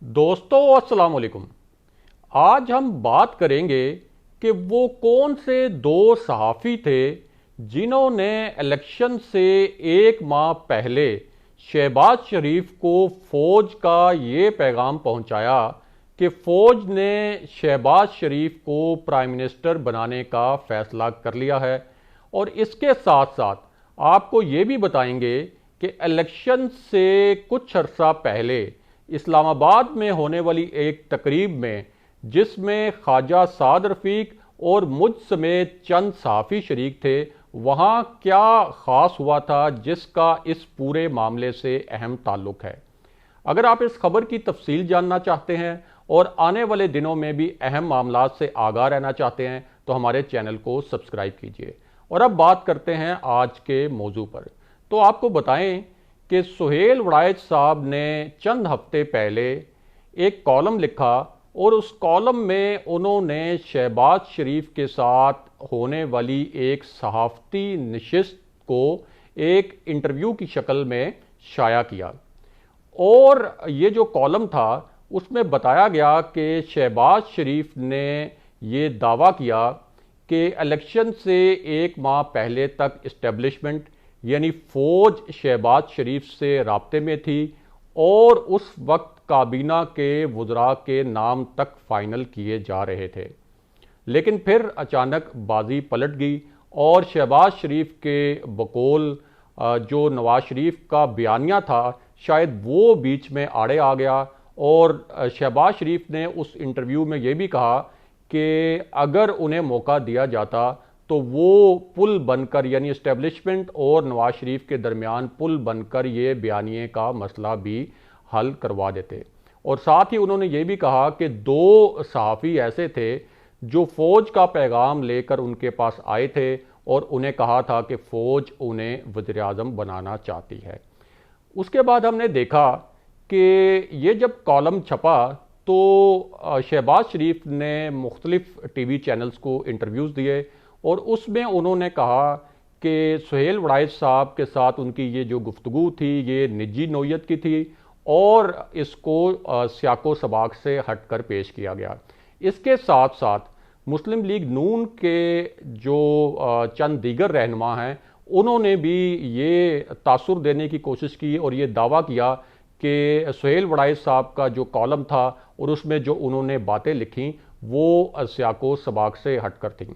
दोस्तों अस्सलाम वालेकुम। आज हम बात करेंगे कि वो कौन से दो सहाफ़ी थे जिन्होंने इलेक्शन से एक माह पहले शहबाज शरीफ को फ़ौज का ये पैगाम पहुंचाया कि फ़ौज ने शहबाज शरीफ को प्राइम मिनिस्टर बनाने का फ़ैसला कर लिया है। और इसके साथ साथ आपको ये भी बताएंगे कि इलेक्शन से कुछ अर्सा पहले इस्लामाबाद में होने वाली एक तकरीब में, जिसमें ख्वाजा साद रफ़ीक और मुझ समेत चंद सहाफ़ी शरीक थे, वहाँ क्या ख़ास हुआ था जिसका इस पूरे मामले से अहम ताल्लुक़ है। अगर आप इस खबर की तफसील जानना चाहते हैं और आने वाले दिनों में भी अहम मामलात से आगाह रहना चाहते हैं तो हमारे चैनल को सब्सक्राइब कीजिए। और अब बात करते हैं आज के मौजू पर। तो आपको बताएं कि सुहेल वड़ाइच साहब ने चंद हफ्ते पहले एक कॉलम लिखा और उस कॉलम में उन्होंने शहबाज शरीफ के साथ होने वाली एक सहाफ़ती नशिस्त को एक इंटरव्यू की शक्ल में शाया किया। और ये जो कॉलम था उसमें बताया गया कि शहबाज शरीफ ने ये दावा किया कि इलेक्शन से एक माह पहले तक इस्टेब्लिशमेंट यानी फ़ौज शहबाज शरीफ से राब्ते में थी और उस वक्त काबीना के वज़रा के नाम तक फाइनल किए जा रहे थे। लेकिन फिर अचानक बाजी पलट गई और शहबाज शरीफ के बकौल जो नवाज शरीफ का बयानिया था, शायद वो बीच में आड़े आ गया। और शहबाज शरीफ ने उस इंटरव्यू में ये भी कहा कि अगर उन्हें मौका दिया जाता तो वो पुल बनकर, यानी इस्टेब्लिशमेंट और नवाज शरीफ के दरमियान पुल बनकर ये बयानिए का मसला भी हल करवा देते। और साथ ही उन्होंने ये भी कहा कि दो सहाफ़ी ऐसे थे जो फ़ौज का पैगाम लेकर उनके पास आए थे और उन्हें कहा था कि फ़ौज उन्हें वज़ीर-ए-आज़म बनाना चाहती है। उसके बाद हमने देखा कि ये जब कॉलम छपा तो शहबाज शरीफ ने मुख्तलिफ टीवी चैनल्स को इंटरव्यूज़ दिए और उसमें उन्होंने कहा कि सुहेल वड़ाइच साहब के साथ उनकी ये जो गुफ्तगू थी ये निजी नौयत की थी और इसको सियाको सबाक से हटकर पेश किया गया। इसके साथ साथ मुस्लिम लीग नून के जो चंद दीगर रहनुमा हैं उन्होंने भी ये तासुर देने की कोशिश की और ये दावा किया कि सुहेल वड़ाइच साहब का जो कॉलम था और उसमें जो उन्होंने बातें लिखी वो सियाको सबाक से हटकर थीं।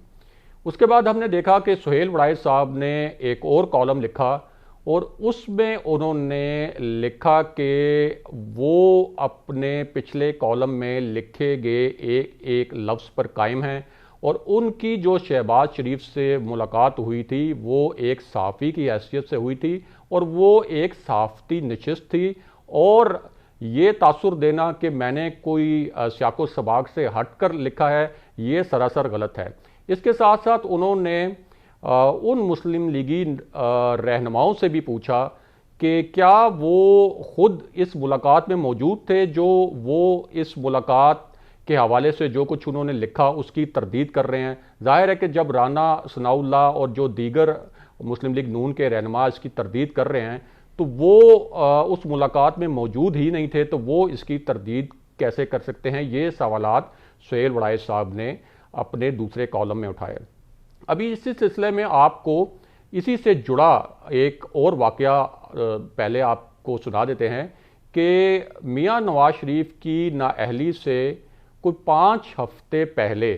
उसके बाद हमने देखा कि सुहेल वड़ाइच साहब ने एक और कॉलम लिखा और उसमें उन्होंने लिखा कि वो अपने पिछले कॉलम में लिखे गए एक एक लफ्ज़ पर कायम हैं और उनकी जो शहबाज शरीफ से मुलाकात हुई थी वो एक सहाफ़ी की हैसियत से हुई थी और वो एक सहाफ़ती नशिस्त थी। और ये तासुर देना कि मैंने कोई सियाको सबाक से हट कर लिखा है, ये सरासर गलत है। इसके साथ साथ उन्होंने उन मुस्लिम लीगी रहनुमाओं से भी पूछा कि क्या वो खुद इस मुलाकात में मौजूद थे, जो वो इस मुलाकात के हवाले से जो कुछ उन्होंने लिखा उसकी तरदीद कर रहे हैं। जाहिर है कि जब राना सनाउल्लाह और जो दीगर मुस्लिम लीग नून के रहनुमा इसकी तरदीद कर रहे हैं तो वो उस मुलाकात में मौजूद ही नहीं थे, तो वो इसकी तरदीद कैसे कर सकते हैं। ये सवालात सुहेल वड़ाइच साहब ने अपने दूसरे कॉलम में उठाए। अभी इसी सिलसिले में आपको इसी से जुड़ा एक और वाक़या पहले आपको सुना देते हैं कि मियां नवाज शरीफ की नाअहली से कोई 5 हफ्ते पहले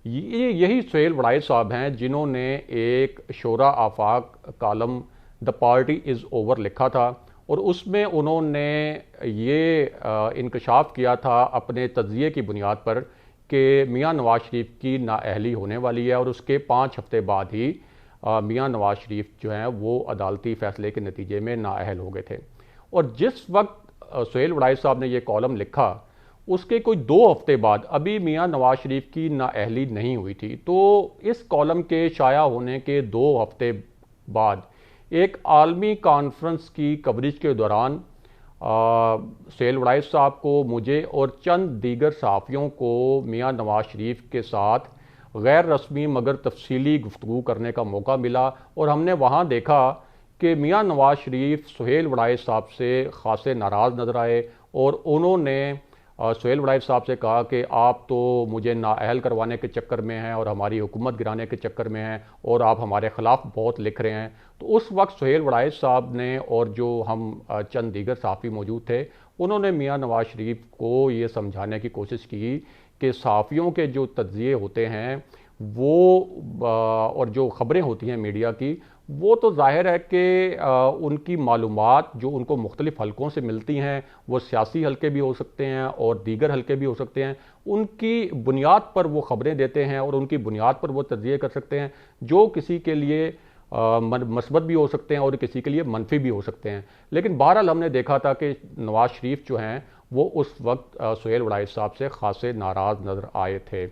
यही सुहेल वड़ाइच साहब हैं जिन्होंने एक शोरा Afaq column the party is over लिखा था और उसमें उन्होंने ये इंकशाफ किया था अपने तज्ज़िये की बुनियाद पर कि मियां नवाज शरीफ की नाअहली होने वाली है और उसके 5 हफ्ते बाद ही मियां नवाज शरीफ जो हैं वो अदालती फ़ैसले के नतीजे में नाअहल हो गए थे। और जिस वक्त सुहेल वड़ाइच साहब ने ये कॉलम लिखा उसके कोई 2 हफ्ते बाद अभी मियां नवाज शरीफ की नाअहली नहीं हुई थी। तो इस कॉलम के शाया होने के 2 हफ्ते बाद एक आलमी कॉन्फ्रेंस की कवरेज के दौरान सुहेल वड़ाइच साहब को, मुझे और चंद दीगर सहाफ़ियों को मियां नवाज शरीफ के साथ गैर रस्मी मगर तफसीली गुफ्तगू करने का मौका मिला और हमने वहाँ देखा कि मियां नवाज शरीफ सुहेल वड़ाइच साहब से खासे नाराज़ नज़र आए और उन्होंने सुहेल वड़ाइफ साहब से कहा कि आप तो मुझे नाअहल करवाने के चक्कर में हैं और हमारी हुकूमत गिराने के चक्कर में हैं और आप हमारे ख़िलाफ़ बहुत लिख रहे हैं। तो उस वक्त सुहेल वड़ाइफ साहब ने और जो हम चंद दीगर सहाफ़ी मौजूद थे, उन्होंने मियाँ नवाज शरीफ को ये समझाने की कोशिश की कि सहाफ़ियों के जो तज्ज़िये होते हैं वो और जो ख़बरें होती हैं मीडिया की, वो तो ज़ाहिर है कि उनकी मालूमात जो उनको मुख्तलिफ़ हलकों से मिलती हैं, वो सियासी हलके भी हो सकते हैं और दीगर हलके भी हो सकते हैं, उनकी बुनियाद पर वो ख़बरें देते हैं और उनकी बुनियाद पर वो तज्ज़िये कर सकते हैं, जो किसी के लिए मस्बत भी हो सकते हैं और किसी के लिए मनफी भी हो सकते हैं। लेकिन बहरहाल हमने देखा था कि नवाज शरीफ जो हैं वो उस वक्त सुहेल वड़ाइफ साहब से खासे नाराज़ नज़र आए थे।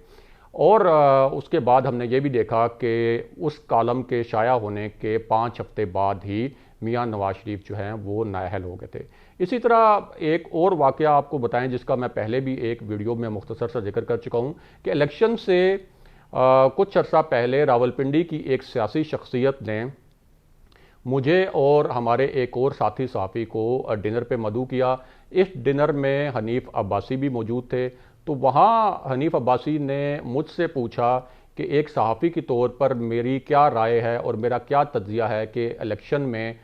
और उसके बाद हमने ये भी देखा कि उस कालम के शाया होने के 5 हफ्ते बाद ही मियाँ नवाज शरीफ जो हैं वो नाअहल हो गए थे। इसी तरह एक और वाक़या आपको बताएं जिसका मैं पहले भी एक वीडियो में मुख्तसर सा जिक्र कर चुका हूँ कि इलेक्शन से कुछ अर्सा पहले रावलपिंडी की एक सियासी शख्सियत ने मुझे और हमारे एक और साथी सहाफ़ी को डिनर पे मदऊ किया। इस डिनर में हनीफ अब्बासी भी मौजूद थे। तो वहाँ हनीफ अब्बासी ने मुझसे पूछा कि एक सहाफ़ी के तौर पर मेरी क्या राय है और मेरा क्या तज्ज़िया है कि इलेक्शन में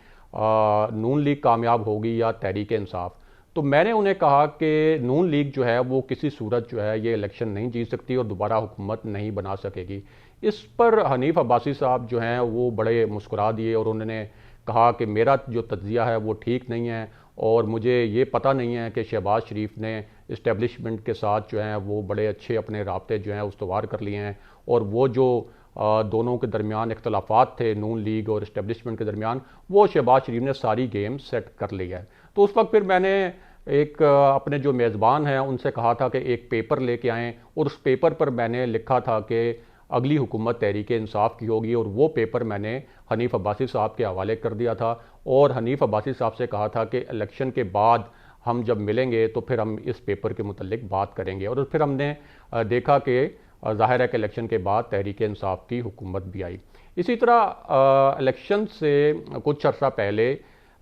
नून लीग कामयाब होगी या तहरीक इंसाफ। तो मैंने उन्हें कहा कि नून लीग जो है वो किसी सूरत जो है ये इलेक्शन नहीं जीत सकती और दोबारा हुकूमत नहीं बना सकेगी। इस पर हनीफ अब्बासी साहब जो हैं वो बड़े मुस्कुरा दिए और उन्होंने कहा कि मेरा जो तज्ज़िया है वो ठीक नहीं है और मुझे ये पता नहीं है कि शहबाज शरीफ ने इस्टेब्लिशमेंट के साथ जो हैं वो बड़े अच्छे अपने राब्ते जो हैं उस्तवार कर लिए हैं और वो जो दोनों के दरमियान इख्तलाफात थे नून लीग और इस्टेब्लिशमेंट के दरमियान, वो शहबाज शरीफ ने सारी गेम सेट कर ली है। तो उस वक्त फिर मैंने एक अपने जो मेज़बान हैं उनसे कहा था कि एक पेपर लेके आएँ और उस पेपर पर मैंने लिखा था कि अगली हुकूमत तहरीक इंसाफ की होगी और वो पेपर मैंने हनीफ अब्बासी साहब के हवाले कर दिया था और हनीफ अब्बासी साहब से कहा था कि इलेक्शन के बाद हम जब मिलेंगे तो फिर हम इस पेपर के मुतल्लिक बात करेंगे। और फिर हमने देखा कि ज़ाहिर है कि इलेक्शन के बाद तहरीक इंसाफ की हुकूमत भी आई। इसी तरह इलेक्शन से कुछ अर्सा पहले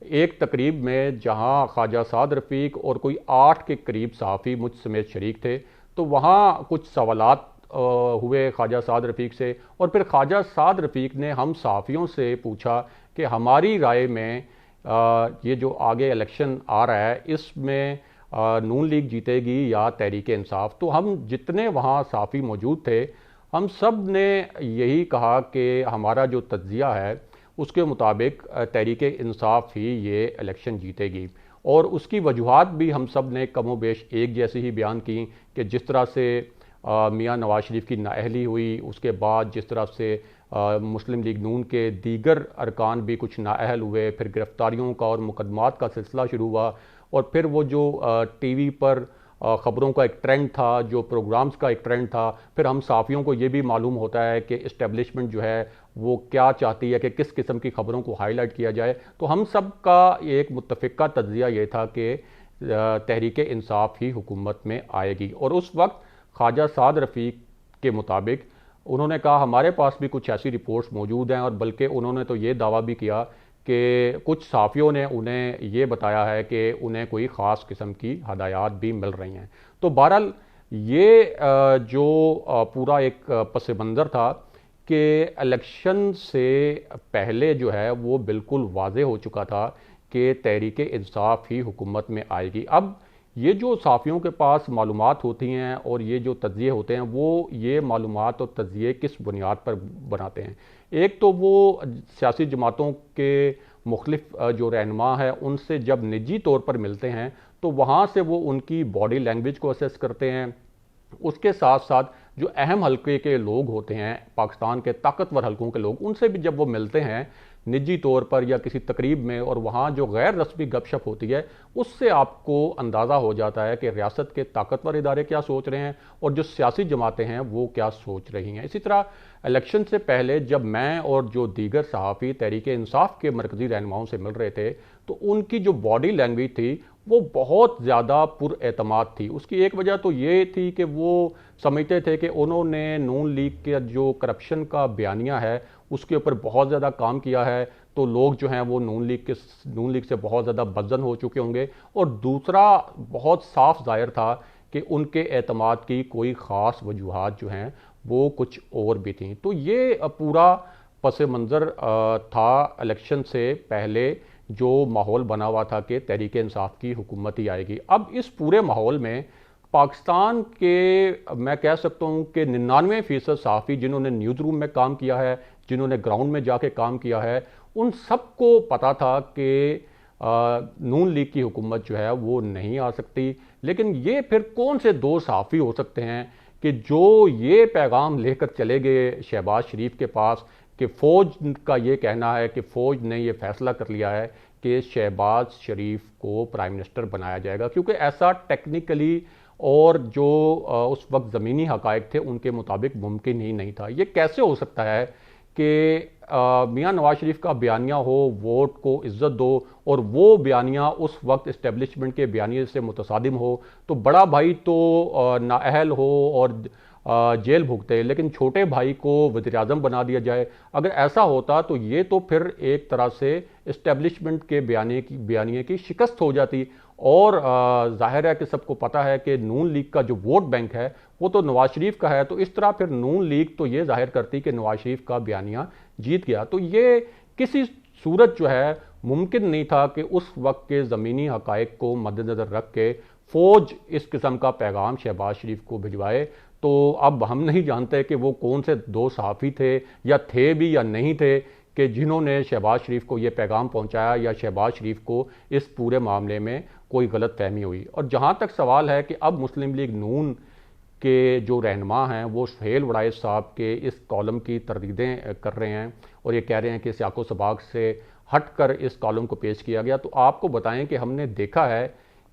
एक तकरीब में जहां ख्वाजा साद रफ़ीक और कोई 8 के करीब सहाफ़ी मुझ समेत शरीक थे, तो वहां कुछ सवालात हुए ख्वाजा साद रफ़ीक से और फिर ख्वाजा साद रफ़ीक ने हम सहाफ़ियों से पूछा कि हमारी राय में ये जो आगे इलेक्शन आ रहा है इसमें नून लीग जीतेगी या तहरीक इंसाफ। तो हम जितने वहाँ सहाफ़ी मौजूद थे हम सब ने यही कहा कि हमारा जो तज्ज़िया है उसके मुताबिक तहरीक इंसाफ ही ये इलेक्शन जीतेगी और उसकी वजूहात भी हम सब ने कमो बेश एक जैसी ही बयान की कि जिस तरह से मियाँ नवाज शरीफ की नाअहली हुई, उसके बाद जिस तरह से मुस्लिम लीग नून के दीगर अरकान भी कुछ नाअहल हुए, फिर गिरफ्तारियों का और मुकदमात का सिलसिला शुरू हुआ और फिर वो जो टीवी पर ख़बरों का एक ट्रेंड था, जो प्रोग्राम्स का एक ट्रेंड था, फिर हम सहाफ़ियों को ये भी मालूम होता है कि इस्टेब्लिशमेंट जो है वो क्या चाहती है कि किस किस्म की ख़बरों को हाईलाइट किया जाए। तो हम सब का एक मुत्तफ़िक़ा तज्ज़िया ये था कि तहरीक इंसाफ ही हुकूमत में आएगी। और उस वक्त ख्वाजा साद रफ़ीक के मुताबिक उन्होंने कहा हमारे पास भी कुछ ऐसी रिपोर्ट्स मौजूद हैं और बल्कि उन्होंने तो ये दावा भी किया कि कुछ सहाफ़ियों ने उन्हें ये बताया है कि उन्हें कोई ख़ास किस्म की हदायत भी मिल रही हैं। तो बहरहाल ये जो पूरा एक पस मंज़र था कि इलेक्शन से पहले जो है वो बिल्कुल वाज़े हो चुका था कि तहरीक इंसाफ ही हुकूमत में आएगी। अब ये जो सहाफ़ियों के पास मालूमात होती हैं और ये जो तज्ज़िये होते हैं वो ये मालूमात और तज्ज़िये किस बुनियाद पर बनाते हैं। एक तो वो सियासी जमातों के मुख्तलिफ जो रहनुमा है उनसे जब निजी तौर पर मिलते हैं तो वहाँ से वो उनकी बॉडी लैंग्वेज को असेस करते हैं। उसके साथ साथ जो अहम हल्के के लोग होते हैं, पाकिस्तान के ताकतवर हल्कों के लोग, उनसे भी जब वो मिलते हैं निजी तौर पर या किसी तकरीब में और वहाँ जो गैर रस्मी गपशप होती है उससे आपको अंदाज़ा हो जाता है कि रियासत के ताकतवर इदारे क्या सोच रहे हैं और जो सियासी जमातें हैं वो क्या सोच रही हैं। इसी तरह इलेक्शन से पहले जब मैं और जो दीगर सहाफ़ी तहरीक इंसाफ के मरकज़ी रहनुमाओं से मिल रहे थे तो उनकी जो बॉडी लैंग्वेज थी वो बहुत ज़्यादा पुरएतमाद थी। उसकी एक वजह तो ये थी कि वो समझते थे कि उन्होंने नून लीग के जो करप्शन का बयानिया है उसके ऊपर बहुत ज़्यादा काम किया है, तो लोग जो हैं वो नून लीग से बहुत ज़्यादा बदजन हो चुके होंगे। और दूसरा बहुत साफ ज़ाहिर था कि उनके एतमाद की कोई ख़ास वजूहात जो हैं वो कुछ और भी थी। तो ये पूरा पस मंज़र था इलेक्शन से पहले जो माहौल बना हुआ था कि तहरीक इंसाफ की हुकूमत ही आएगी। अब इस पूरे माहौल में पाकिस्तान के मैं कह सकता हूँ कि 99% सहाफ़ी जिन्होंने न्यूज़ रूम में काम किया है, जिन्होंने ग्राउंड में जाके काम किया है, उन सबको पता था कि नून लीग की हुकूमत जो है वो नहीं आ सकती। लेकिन ये फिर कौन से दो सहाफ़ी हो सकते हैं कि जो ये पैगाम लेकर चले गए शहबाज शरीफ के पास कि फ़ौज का ये कहना है कि फ़ौज ने ये फैसला कर लिया है कि शहबाज शरीफ को प्राइम मिनिस्टर बनाया जाएगा, क्योंकि ऐसा टेक्निकली और जो उस वक्त ज़मीनी हक़ाइक़ थे उनके मुताबिक मुमकिन ही नहीं था। ये कैसे हो सकता है कि मियां नवाज शरीफ का बयानिया हो, वोट को इज्जत दो, और वो बयानिया उस वक्त इस्टेब्लिशमेंट के बयानिए से मुतसादिम हो, तो बड़ा भाई तो नाअहल हो और जेल भुगते, लेकिन छोटे भाई को वज़ीर-ए-आज़म बना दिया जाए। अगर ऐसा होता तो ये तो फिर एक तरह से इस्टेब्लिशमेंट के बयानिए की शिकस्त हो जाती। और जाहिर है कि सबको पता है कि नून लीग का जो वोट बैंक है वो तो नवाज शरीफ का है, तो इस तरह फिर नून लीग तो ये जाहिर करती कि नवाज शरीफ का बयानिया जीत गया। तो ये किसी सूरत जो है मुमकिन नहीं था कि उस वक्त के ज़मीनी हक़ाइक़ को मद्देनज़र रख के फ़ौज इस किस्म का पैगाम शहबाज शरीफ को भिजवाए। तो अब हम नहीं जानते कि वो कौन से दो सहाफ़ी थे या थे भी या नहीं थे कि जिन्होंने शहबाज शरीफ को ये पैगाम पहुंचाया, या शहबाज शरीफ को इस पूरे मामले में कोई गलत फहमी हुई। और जहाँ तक सवाल है कि अब मुस्लिम लीग नून के जो रहनुमा हैं वो सुहेल वड़ाइच साहब के इस कॉलम की तरदीदें कर रहे हैं और ये कह रहे हैं कि सियाको सबाक से हटकर इस कॉलम को पेश किया गया, तो आपको बताएं कि हमने देखा है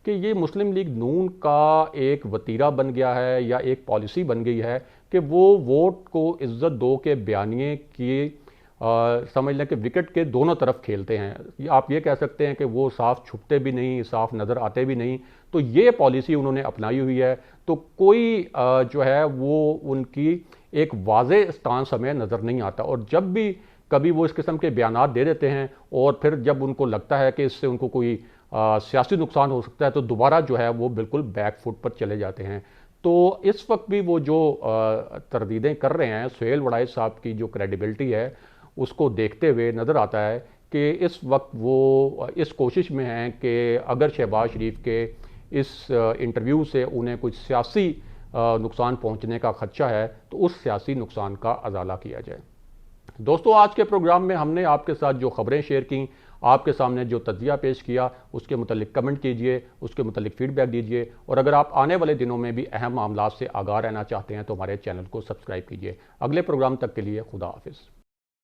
कि ये मुस्लिम लीग नून का एक वतीरा बन गया है या एक पॉलिसी बन गई है कि वो वोट को इज्जत दो के बयानिए की समझ लें कि विकेट के दोनों तरफ खेलते हैं। आप ये कह सकते हैं कि वो साफ छुपते भी नहीं, साफ नज़र आते भी नहीं। तो ये पॉलिसी उन्होंने अपनाई हुई है। तो कोई जो है वो उनकी एक वाज़ेह स्टांस हमें नज़र नहीं आता। और जब भी कभी वो इस किस्म के बयानात दे देते हैं और फिर जब उनको लगता है कि इससे उनको कोई सियासी नुकसान हो सकता है, तो दोबारा जो है वो बिल्कुल बैक फुट पर चले जाते हैं। तो इस वक्त भी वो जो तरदीदें कर रहे हैं, सुहेल वड़ाइच साहब की जो क्रेडिबिलिटी है उसको देखते हुए नज़र आता है कि इस वक्त वो इस कोशिश में हैं कि अगर शहबाज शरीफ के इस इंटरव्यू से उन्हें कुछ सियासी नुकसान पहुंचने का खदशा है तो उस सियासी नुकसान का अजाला किया जाए। दोस्तों, आज के प्रोग्राम में हमने आपके साथ जो खबरें शेयर की, आपके सामने जो तज्जिया पेश किया, उसके मुतालिक कमेंट कीजिए, उसके मुतालिक फीडबैक दीजिए। और अगर आप आने वाले दिनों में भी अहम मामलात से आगाह रहना चाहते हैं तो हमारे चैनल को सब्सक्राइब कीजिए। अगले प्रोग्राम तक के लिए खुदा हाफिज़।